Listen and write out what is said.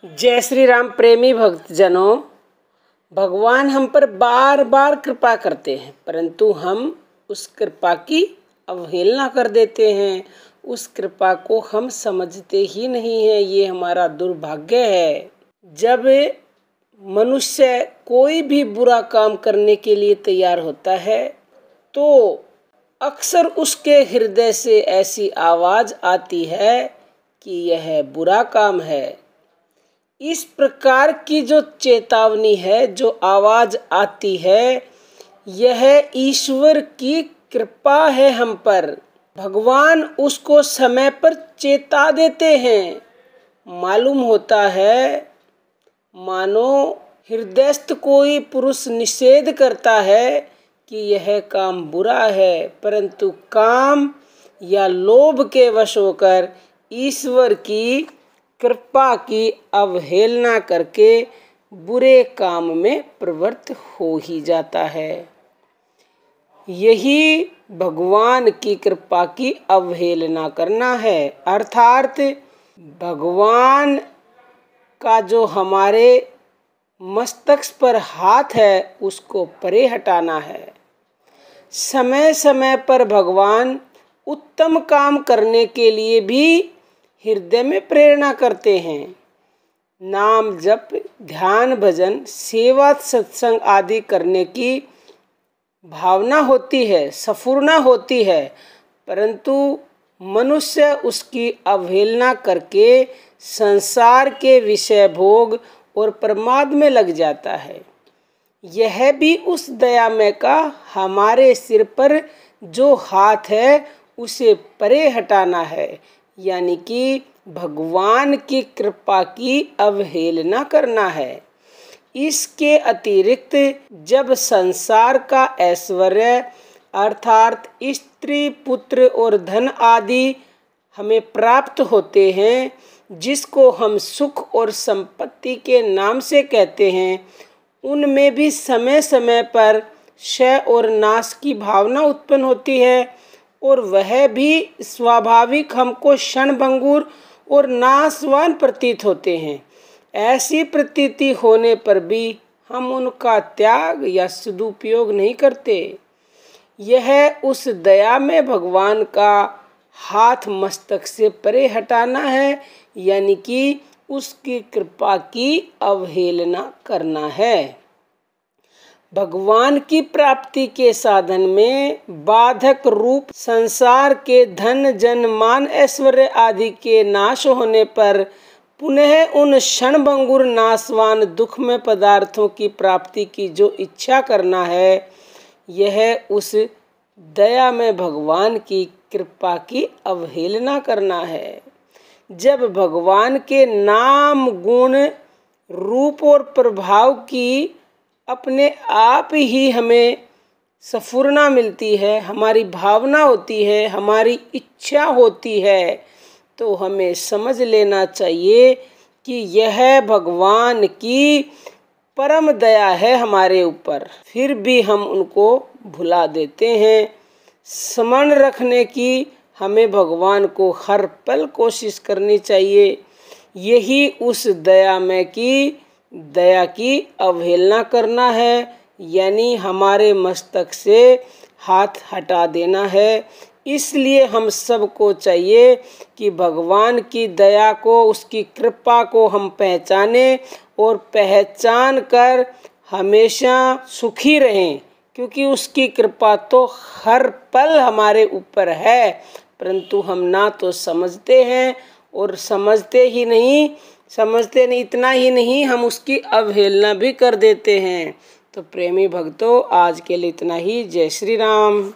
जय श्री राम। प्रेमी भक्तजनों, भगवान हम पर बार बार कृपा करते हैं, परंतु हम उस कृपा की अवहेलना कर देते हैं। उस कृपा को हम समझते ही नहीं हैं। ये हमारा दुर्भाग्य है। जब मनुष्य कोई भी बुरा काम करने के लिए तैयार होता है तो अक्सर उसके हृदय से ऐसी आवाज़ आती है कि यह बुरा काम है। इस प्रकार की जो चेतावनी है, जो आवाज़ आती है, यह ईश्वर की कृपा है हम पर। भगवान उसको समय पर चेता देते हैं। मालूम होता है मानो हृदयस्थ कोई पुरुष निषेध करता है कि यह काम बुरा है, परंतु काम या लोभ के वश होकर ईश्वर की कृपा की अवहेलना करके बुरे काम में प्रवृत्त हो ही जाता है। यही भगवान की कृपा की अवहेलना करना है, अर्थात भगवान का जो हमारे मस्तक पर हाथ है उसको परे हटाना है। समय समय पर भगवान उत्तम काम करने के लिए भी हृदय में प्रेरणा करते हैं। नाम जप, ध्यान, भजन, सेवा, सत्संग आदि करने की भावना होती है, स्फुरना होती है, परंतु मनुष्य उसकी अवहेलना करके संसार के विषय भोग और प्रमाद में लग जाता है। यह भी उस दयामय का हमारे सिर पर जो हाथ है उसे परे हटाना है, यानी कि भगवान की कृपा की अवहेलना करना है। इसके अतिरिक्त जब संसार का ऐश्वर्य अर्थात स्त्री, पुत्र और धन आदि हमें प्राप्त होते हैं, जिसको हम सुख और संपत्ति के नाम से कहते हैं, उनमें भी समय समय पर क्षय और नाश की भावना उत्पन्न होती है और वह भी स्वाभाविक हमको क्षणभंगुर और नाशवान प्रतीत होते हैं। ऐसी प्रतीति होने पर भी हम उनका त्याग या सदुपयोग नहीं करते। यह उस दया में भगवान का हाथ मस्तक से परे हटाना है, यानी कि उसकी कृपा की अवहेलना करना है। भगवान की प्राप्ति के साधन में बाधक रूप संसार के धन, जन, मान, ऐश्वर्य आदि के नाश होने पर पुनः उन क्षणभंगुर नाशवान दुखमय पदार्थों की प्राप्ति की जो इच्छा करना है, यह उस दया में भगवान की कृपा की अवहेलना करना है। जब भगवान के नाम, गुण, रूप और प्रभाव की अपने आप ही हमें स्फुरना मिलती है, हमारी भावना होती है, हमारी इच्छा होती है, तो हमें समझ लेना चाहिए कि यह भगवान की परम दया है हमारे ऊपर। फिर भी हम उनको भुला देते हैं। स्मरण रखने की हमें भगवान को हर पल कोशिश करनी चाहिए। यही उस दया की अवहेलना करना है, यानी हमारे मस्तक से हाथ हटा देना है। इसलिए हम सबको चाहिए कि भगवान की दया को, उसकी कृपा को हम पहचानें और पहचान कर हमेशा सुखी रहें, क्योंकि उसकी कृपा तो हर पल हमारे ऊपर है, परंतु हम ना तो समझते हैं और समझते नहीं, इतना ही नहीं, हम उसकी अवहेलना भी कर देते हैं। तो प्रेमी भक्तों, आज के लिए इतना ही। जय श्री राम।